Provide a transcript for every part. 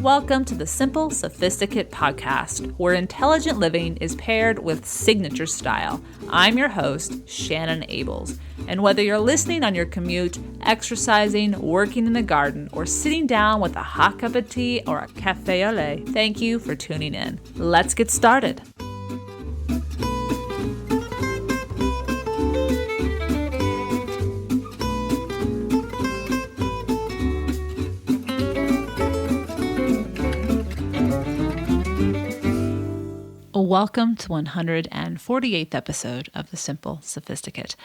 Welcome to the Simple Sophisticate podcast, where intelligent living is paired with signature style. I'm your host, Shannon Ables. And whether you're listening on your commute, exercising, working in the garden, or sitting down with a hot cup of tea or a cafe au lait, thank you for tuning in. Let's get started. Welcome to 148th episode of the Simple Sophisticate.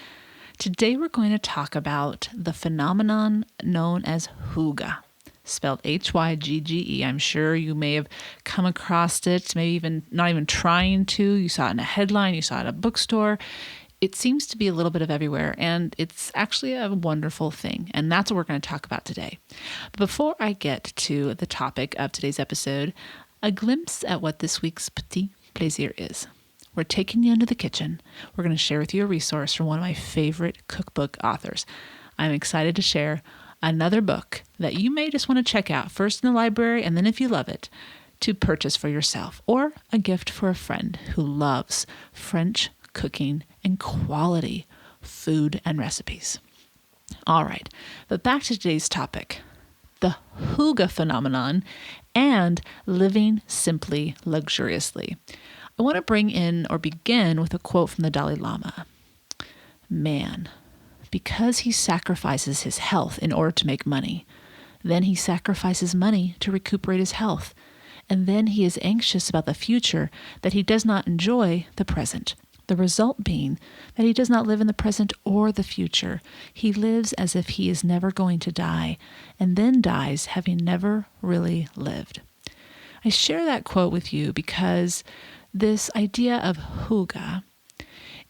Today we're going to talk about the phenomenon known as Hygge, spelled H-Y-G-G-E. I'm sure you may have come across it, maybe even not even trying to. You saw it in a headline, you saw it at a bookstore. It seems to be a little bit of everywhere, and it's actually a wonderful thing, and that's what we're going to talk about today. But before I get to the topic of today's episode, a glimpse at what this week's Petite Please is. We're taking you into the kitchen. We're going to share with you a resource from one of my favorite cookbook authors. I'm excited to share another book that you may just want to check out, first in the library, and then if you love it, to purchase for yourself, or a gift for a friend who loves French cooking and quality food and recipes. All right, but back to today's topic, the Hygge phenomenon and living simply luxuriously. I want to bring in or begin with a quote from the Dalai Lama. Man, because he sacrifices his health in order to make money, then he sacrifices money to recuperate his health, and then he is anxious about the future that he does not enjoy the present. The result being that he does not live in the present or the future. He lives as if he is never going to die, and then dies having never really lived. I share that quote with you because this idea of Hygge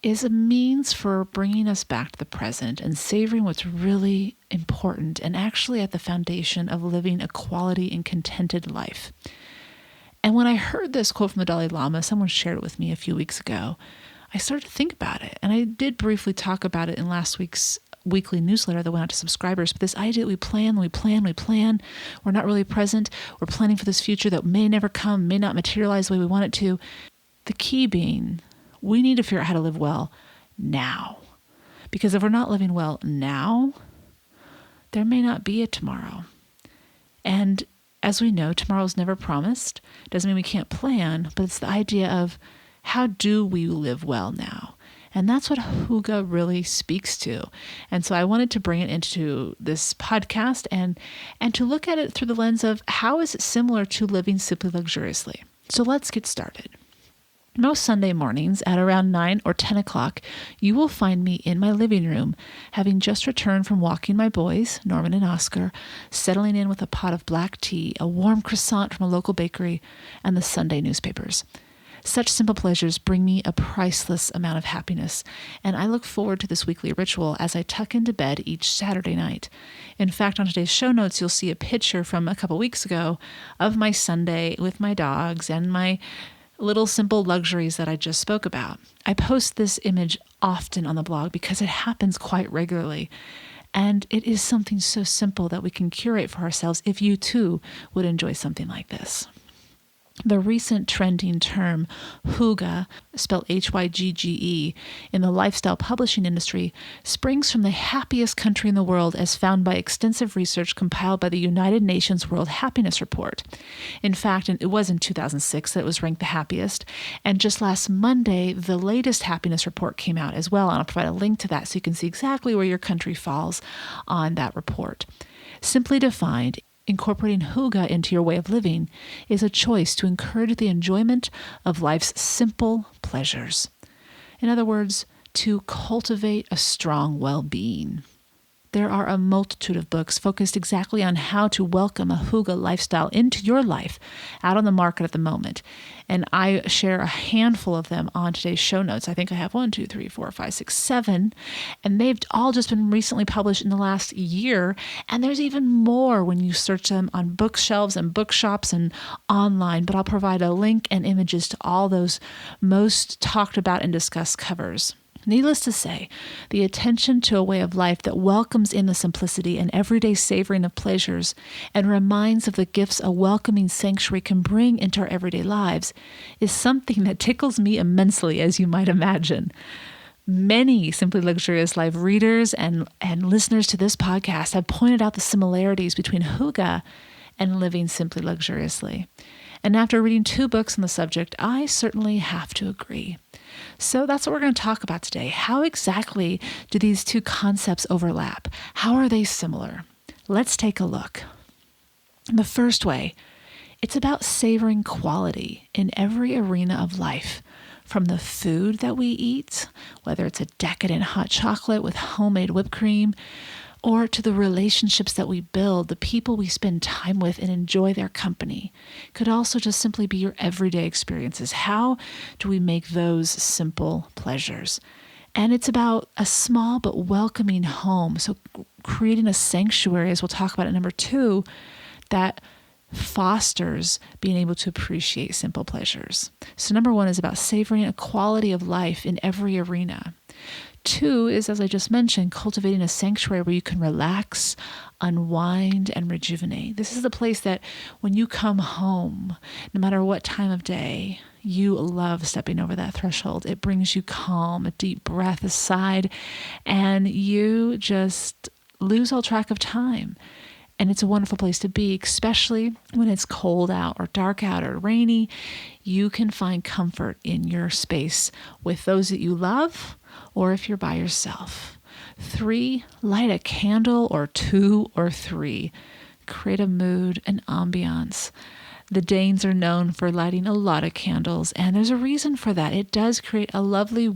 is a means for bringing us back to the present and savoring what's really important and actually at the foundation of living a quality and contented life. And when I heard this quote from the Dalai Lama, someone shared it with me a few weeks ago, I started to think about it. And I did briefly talk about it in last week's weekly newsletter that went out to subscribers. But this idea that we plan. We're not really present. We're planning for this future that may never come, may not materialize the way we want it to. The key being, we need to figure out how to live well now. Because if we're not living well now, there may not be a tomorrow. And as we know, tomorrow's never promised. Doesn't mean we can't plan, but it's the idea of how do we live well now? And that's what Hygge really speaks to. And so I wanted to bring it into this podcast and to look at it through the lens of how is it similar to living simply luxuriously. So let's get started. Most Sunday mornings at around 9 or 10 o'clock, you will find me in my living room, having just returned from walking my boys, Norman and Oscar, settling in with a pot of black tea, a warm croissant from a local bakery, and the Sunday newspapers. Such simple pleasures bring me a priceless amount of happiness, and I look forward to this weekly ritual as I tuck into bed each Saturday night. In fact, on today's show notes, you'll see a picture from a couple weeks ago of my Sunday with my dogs and my little simple luxuries that I just spoke about. I post this image often on the blog because it happens quite regularly. And it is something so simple that we can curate for ourselves if you too would enjoy something like this. The recent trending term Hygge, spelled H-Y-G-G-E, in the lifestyle publishing industry springs from the happiest country in the world as found by extensive research compiled by the United Nations World Happiness Report. In fact, it was in 2006 that it was ranked the happiest, and just last Monday, the latest happiness report came out as well, and I'll provide a link to that so you can see exactly where your country falls on that report. Simply defined, incorporating Hygge into your way of living is a choice to encourage the enjoyment of life's simple pleasures. In other words, to cultivate a strong well-being. There are a multitude of books focused exactly on how to welcome a Hygge lifestyle into your life out on the market at the moment. And I share a handful of them on today's show notes. I think I have 1, 2, 3, 4, 5, 6, 7. And they've all just been recently published in the last year. And there's even more when you search them on bookshelves and bookshops and online. But I'll provide a link and images to all those most talked about and discussed covers. Needless to say, the attention to a way of life that welcomes in the simplicity and everyday savoring of pleasures and reminds of the gifts a welcoming sanctuary can bring into our everyday lives is something that tickles me immensely, as you might imagine. Many Simply Luxurious Life readers and listeners to this podcast have pointed out the similarities between Hygge and living simply luxuriously. And after reading 2 books on the subject, I certainly have to agree. So that's what we're going to talk about today. How exactly do these 2 concepts overlap? How are they similar? Let's take a look. The first way, it's about savoring quality in every arena of life, from the food that we eat, whether it's a decadent hot chocolate with homemade whipped cream, or to the relationships that we build, the people we spend time with and enjoy their company. Could also just simply be your everyday experiences. How do we make those simple pleasures? And it's about a small but welcoming home. So creating a sanctuary, as we'll talk about at number 2, that fosters being able to appreciate simple pleasures. So number 1 is about savoring a quality of life in every arena. 2 is, as I just mentioned, cultivating a sanctuary where you can relax, unwind, and rejuvenate. This is the place that when you come home, no matter what time of day, you love stepping over that threshold. It brings you calm, a deep breath aside, and you just lose all track of time. And it's a wonderful place to be, especially when it's cold out or dark out or rainy. You can find comfort in your space with those that you love, or if you're by yourself. 3, light a candle or 2 or 3. Create a mood, an ambiance. The Danes are known for lighting a lot of candles, and there's a reason for that. It does create a lovely,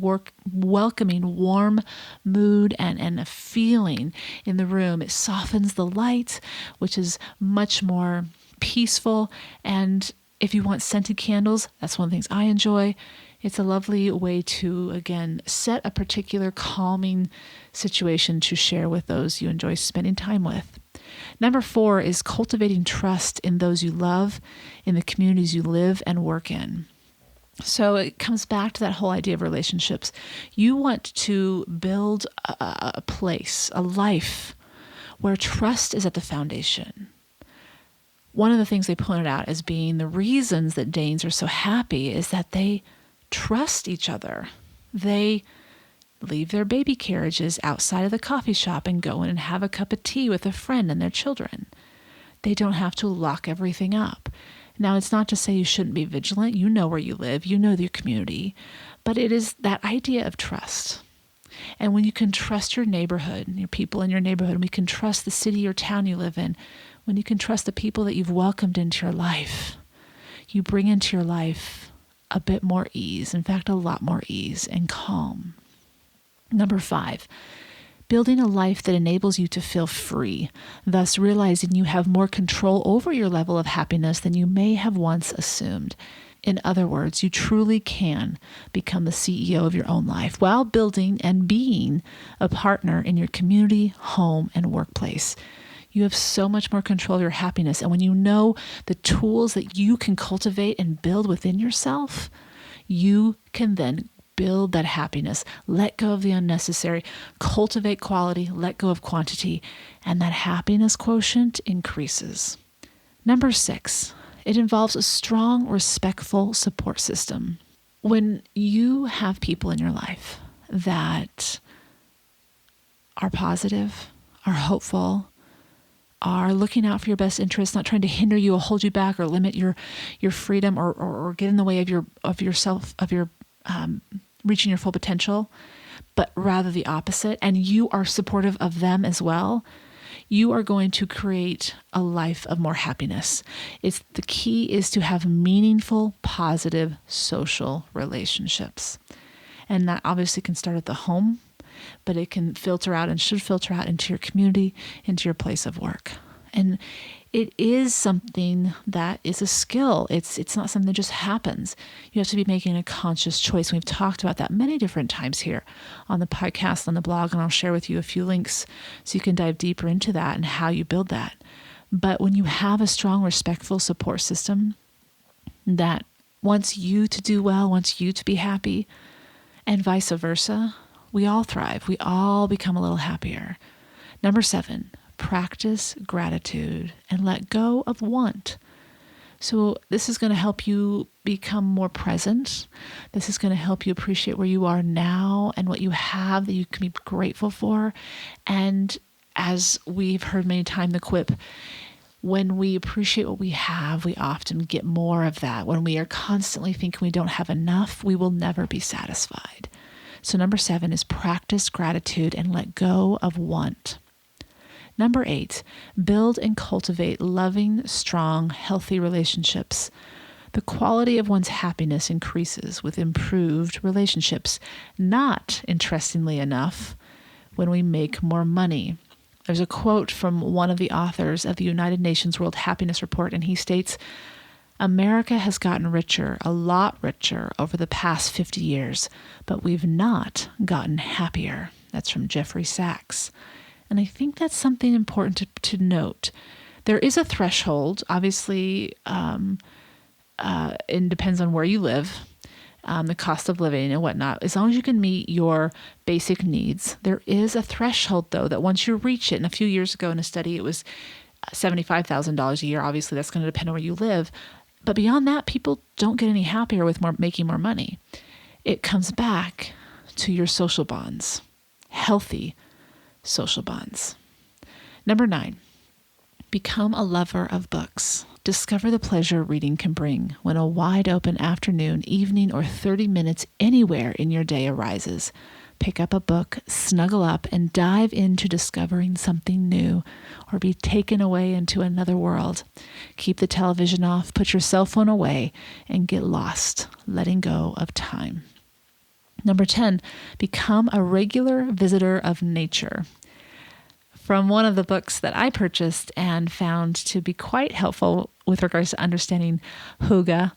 welcoming, warm mood and a feeling in the room. It softens the light, which is much more peaceful. And if you want scented candles, that's one of the things I enjoy. It's a lovely way to, again, set a particular calming situation to share with those you enjoy spending time with. Number 4 is cultivating trust in those you love, in the communities you live and work in. So it comes back to that whole idea of relationships. You want to build a place, a life where trust is at the foundation. One of the things they pointed out as being the reasons that Danes are so happy is that they trust each other. They leave their baby carriages outside of the coffee shop and go in and have a cup of tea with a friend and their children. They don't have to lock everything up. Now, it's not to say you shouldn't be vigilant. You know where you live. You know your community. But it is that idea of trust. And when you can trust your neighborhood, your people in your neighborhood, and we can trust the city or town you live in, when you can trust the people that you've welcomed into your life, you bring into your life a bit more ease. In fact, a lot more ease and calm. Number 5, building a life that enables you to feel free, thus realizing you have more control over your level of happiness than you may have once assumed. In other words, you truly can become the CEO of your own life while building and being a partner in your community, home, and workplace. You have so much more control of your happiness. And when you know the tools that you can cultivate and build within yourself, you can then build that happiness, let go of the unnecessary, cultivate quality, let go of quantity, and that happiness quotient increases. Number 6, it involves a strong, respectful support system. When you have people in your life that are positive, are hopeful, are looking out for your best interests, not trying to hinder you or hold you back or limit your freedom or get in the way of yourself, reaching your full potential, but rather the opposite, and you are supportive of them as well, you are going to create a life of more happiness. The key is to have meaningful, positive social relationships. And that obviously can start at the home. but it can filter out and should filter out into your community, into your place of work. And it is something that is a skill. It's not something that just happens. You have to be making a conscious choice. We've talked about that many different times here on the podcast, on the blog, and I'll share with you a few links so you can dive deeper into that and how you build that. But when you have a strong, respectful support system that wants you to do well, wants you to be happy, and vice versa, we all thrive. We all become a little happier. Number 7, practice gratitude and let go of want. So this is going to help you become more present. This is going to help you appreciate where you are now and what you have that you can be grateful for. And as we've heard many times, the quip, when we appreciate what we have, we often get more of that. When we are constantly thinking we don't have enough, we will never be satisfied. So number 7 is practice gratitude and let go of want. Number 8, build and cultivate loving, strong, healthy relationships. The quality of one's happiness increases with improved relationships, not, interestingly enough, when we make more money. There's a quote from one of the authors of the United Nations World Happiness Report, and he states, "America has gotten richer, a lot richer, over the past 50 years, but we've not gotten happier." That's from Jeffrey Sachs. And I think that's something important to note. There is a threshold, obviously, it depends on where you live, the cost of living and whatnot. As long as you can meet your basic needs, there is a threshold, though, that once you reach it, and a few years ago in a study, it was $75,000 a year. Obviously, that's going to depend on where you live. But beyond that, people don't get any happier with making more money. It comes back to your social bonds, healthy social bonds. Number 9, become a lover of books. Discover the pleasure reading can bring when a wide open afternoon, evening, or 30 minutes anywhere in your day arises. Pick up a book, snuggle up, and dive into discovering something new, or be taken away into another world. Keep the television off, put your cell phone away, and get lost, letting go of time. Number 10, become a regular visitor of nature. From one of the books that I purchased and found to be quite helpful with regards to understanding Hygge,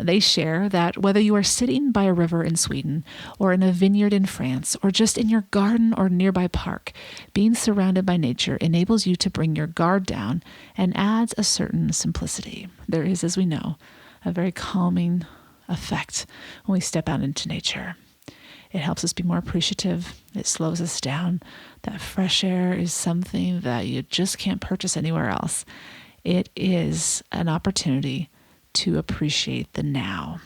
they share that whether you are sitting by a river in Sweden or in a vineyard in France or just in your garden or nearby park, being surrounded by nature enables you to bring your guard down and adds a certain simplicity. There is, as we know, a very calming effect when we step out into nature. It helps us be more appreciative. It slows us down. That fresh air is something that you just can't purchase anywhere else. It is an opportunity to appreciate the now.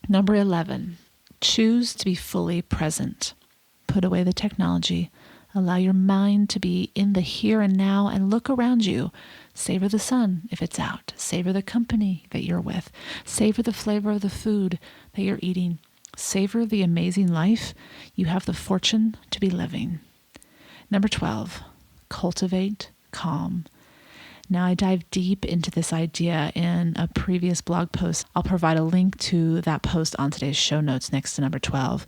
Number 11, choose to be fully present. Put away the technology. Allow your mind to be in the here and now and look around you. Savor the sun if it's out. Savor the company that you're with. Savor the flavor of the food that you're eating. Savor the amazing life you have the fortune to be living. Number 12, cultivate calm. Now, I dive deep into this idea in a previous blog post. I'll provide a link to that post on today's show notes next to number 12.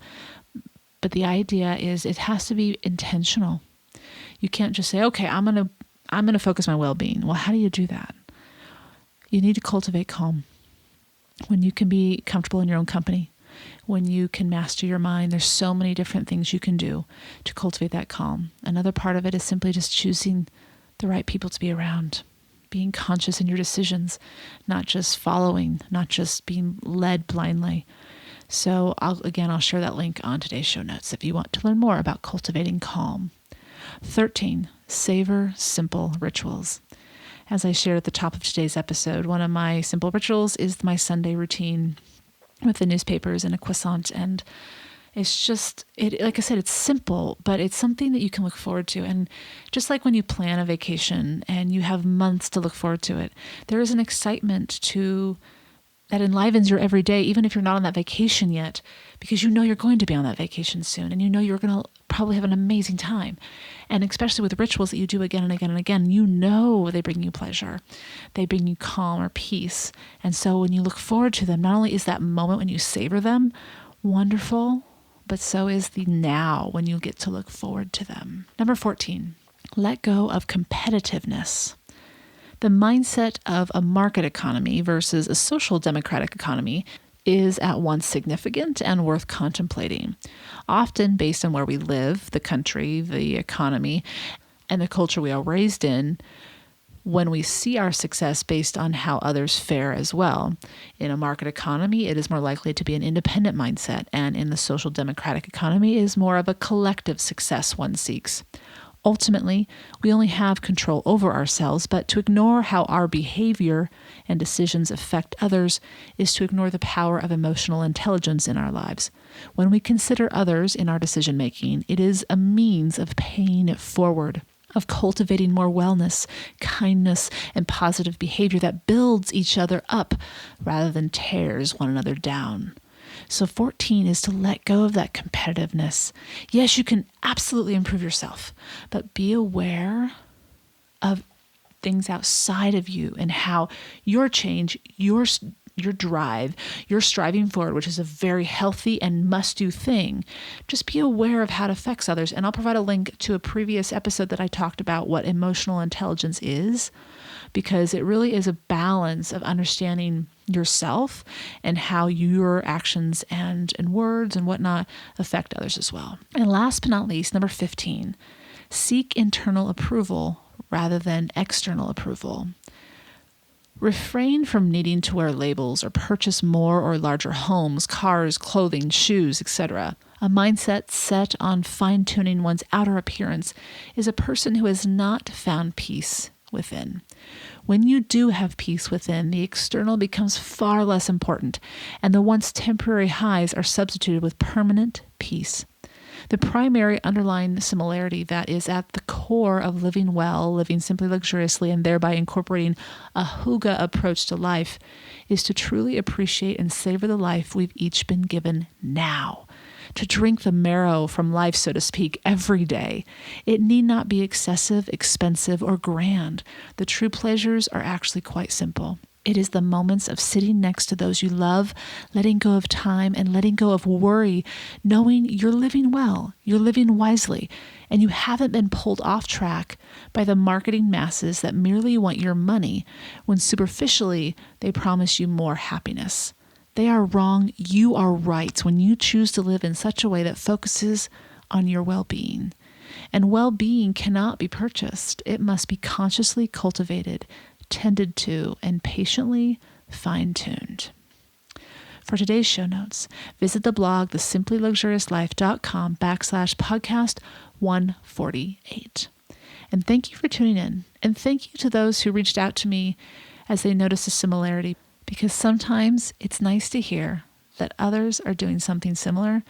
But the idea is it has to be intentional. You can't just say, okay, I'm going to focus my well-being. Well, how do you do that? You need to cultivate calm. When you can be comfortable in your own company, when you can master your mind, there's so many different things you can do to cultivate that calm. Another part of it is simply just choosing the right people to be around, being conscious in your decisions, not just following, not just being led blindly. So I'll share that link on today's show notes if you want to learn more about cultivating calm. 13, savor simple rituals. As I shared at the top of today's episode, one of my simple rituals is my Sunday routine with the newspapers and a croissant. And it's just, like I said, it's simple, but it's something that you can look forward to. And just like when you plan a vacation and you have months to look forward to it, there is an excitement that enlivens your every day, even if you're not on that vacation yet, because you know you're going to be on that vacation soon, and you know you're going to probably have an amazing time. And especially with rituals that you do again and again and again, you know they bring you pleasure. They bring you calm or peace. And so when you look forward to them, not only is that moment when you savor them wonderful, but so is the now when you get to look forward to them. Number 14, let go of competitiveness. The mindset of a market economy versus a social democratic economy is at once significant and worth contemplating, often based on where we live, the country, the economy, and the culture we are raised in. When we see our success based on how others fare as well. In a market economy, it is more likely to be an independent mindset, and in the social democratic economy, it is more of a collective success one seeks. Ultimately, we only have control over ourselves, but to ignore how our behavior and decisions affect others is to ignore the power of emotional intelligence in our lives. When we consider others in our decision-making, it is a means of paying it forward, of cultivating more wellness, kindness, and positive behavior that builds each other up rather than tears one another down. So 14 is to let go of that competitiveness. Yes, you can absolutely improve yourself, but be aware of things outside of you and how your change, your drive, your striving forward, which is a very healthy and must-do thing. Just be aware of how it affects others. And I'll provide a link to a previous episode that I talked about what emotional intelligence is, because it really is a balance of understanding yourself and how your actions and words and whatnot affect others as well. And last but not least, number 15, seek internal approval rather than external approval. Refrain from needing to wear labels or purchase more or larger homes, cars, clothing, shoes, etc. A mindset set on fine-tuning one's outer appearance is a person who has not found peace within. When you do have peace within, the external becomes far less important, and the once temporary highs are substituted with permanent peace. The primary underlying similarity that is at the core of living well, living simply luxuriously, and thereby incorporating a Hygge approach to life is to truly appreciate and savor the life we've each been given now. To drink the marrow from life, so to speak, every day. It need not be excessive, expensive, or grand. The true pleasures are actually quite simple. It is the moments of sitting next to those you love, letting go of time and letting go of worry, knowing you're living well, you're living wisely, and you haven't been pulled off track by the marketing masses that merely want your money when superficially they promise you more happiness. They are wrong, you are right when you choose to live in such a way that focuses on your well-being. And well-being cannot be purchased. It must be consciously cultivated, tended to, and patiently fine-tuned. For today's show notes, visit the blog thesimplyluxuriouslife.com/podcast 148. And thank you for tuning in. And thank you to those who reached out to me as they noticed a similarity, because sometimes it's nice to hear that others are doing something similar,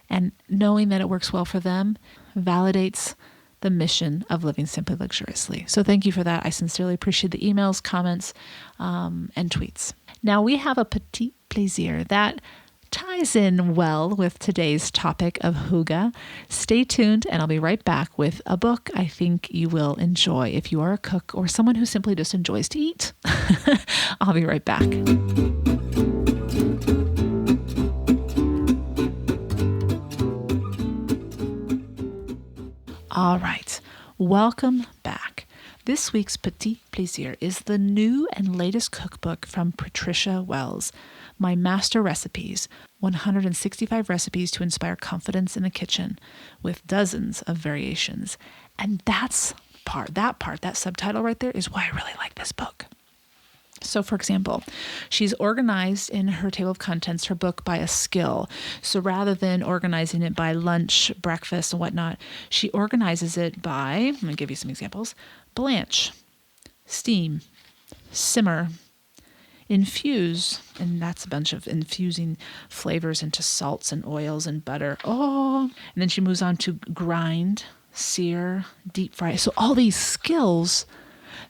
and knowing that it works well for them validates the mission of living simply luxuriously. So thank you for that. I sincerely appreciate the emails, comments, and tweets. Now we have a Petite Please that ties in well with today's topic of Hygge. Stay tuned, and I'll be right back with a book I think you will enjoy if you are a cook or someone who simply just enjoys to eat. I'll be right back. All right, welcome back. This week's Petite Please is the new and latest cookbook from Patricia Wells, My Master Recipes, 165 recipes to inspire confidence in the kitchen, with dozens of variations. And that subtitle right there is why I really like this book. So, for example, she's organized in her table of contents her book by a skill. So rather than organizing it by lunch, breakfast, and whatnot, she organizes it by, I'm going to give you some examples, blanch, steam, simmer, infuse, and that's a bunch of infusing flavors into salts and oils and butter. And then she moves on to grind, sear, deep fry. So all these skills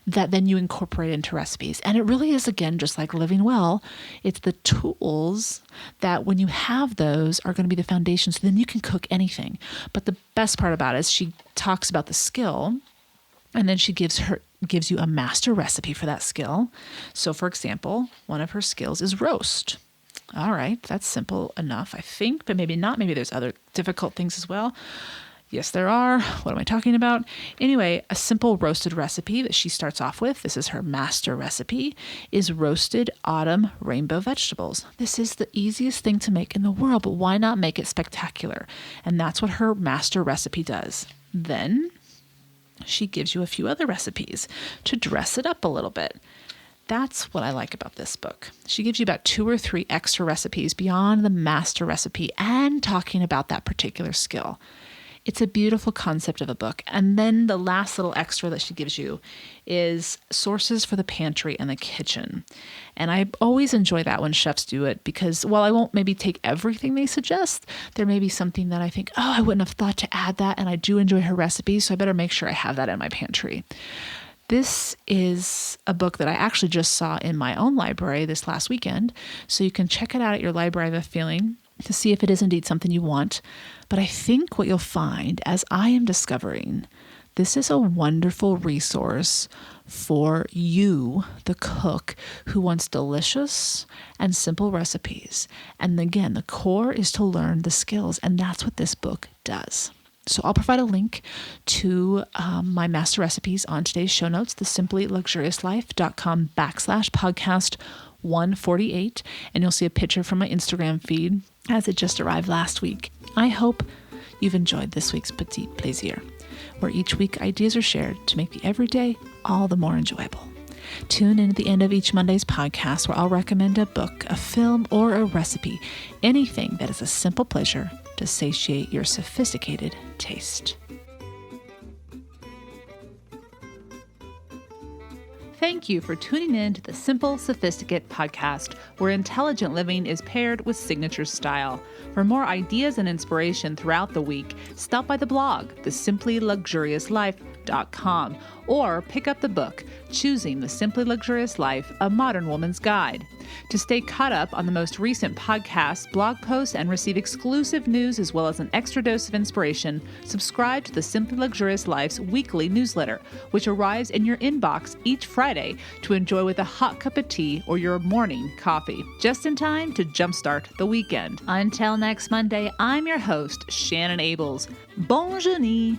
that then you incorporate into recipes. And it really is, again, just like living well. It's the tools that when you have those are going to be the foundation. So then you can cook anything. But the best part about it is she talks about the skill, and then she gives you a master recipe for that skill. So for example, one of her skills is roast. All right, that's simple enough, I think, but maybe not. Maybe there's other difficult things as well. Yes, there are. What am I talking about? Anyway, a simple roasted recipe that she starts off with, this is her master recipe, is roasted autumn rainbow vegetables. This is the easiest thing to make in the world, but why not make it spectacular? And that's what her master recipe does. Then she gives you a few other recipes to dress it up a little bit. That's what I like about this book. She gives you about 2 or 3 extra recipes beyond the master recipe and talking about that particular skill. It's a beautiful concept of a book. And then the last little extra that she gives you is sources for the pantry and the kitchen. And I always enjoy that when chefs do it because while I won't maybe take everything they suggest, there may be something that I think, oh, I wouldn't have thought to add that. And I do enjoy her recipes, so I better make sure I have that in my pantry. This is a book that I actually just saw in my own library this last weekend. So you can check it out at your library, I have a feeling, to see if it is indeed something you want. But I think what you'll find, as I am discovering, this is a wonderful resource for you, the cook, who wants delicious and simple recipes. And again, the core is to learn the skills, and that's what this book does. So I'll provide a link to my master recipes on today's show notes, thesimplyluxuriouslife.com/podcast 148, and you'll see a picture from my Instagram feed as it just arrived last week. I hope you've enjoyed this week's Petite Plaisir, where each week ideas are shared to make the everyday all the more enjoyable. Tune in at the end of each Monday's podcast where I'll recommend a book, a film, or a recipe, anything that is a simple pleasure to satiate your sophisticated taste. Thank you for tuning in to the Simple Sophisticate podcast, where intelligent living is paired with signature style. For more ideas and inspiration throughout the week, stop by the blog, thesimplyluxuriouslife.com, or pick up the book, Choosing the Simply Luxurious Life, A Modern Woman's Guide. To stay caught up on the most recent podcasts, blog posts, and receive exclusive news as well as an extra dose of inspiration, subscribe to the Simply Luxurious Life's weekly newsletter, which arrives in your inbox each Friday to enjoy with a hot cup of tea or your morning coffee, just in time to jumpstart the weekend. Until next Monday, I'm your host, Shannon Ables. Bonne journée!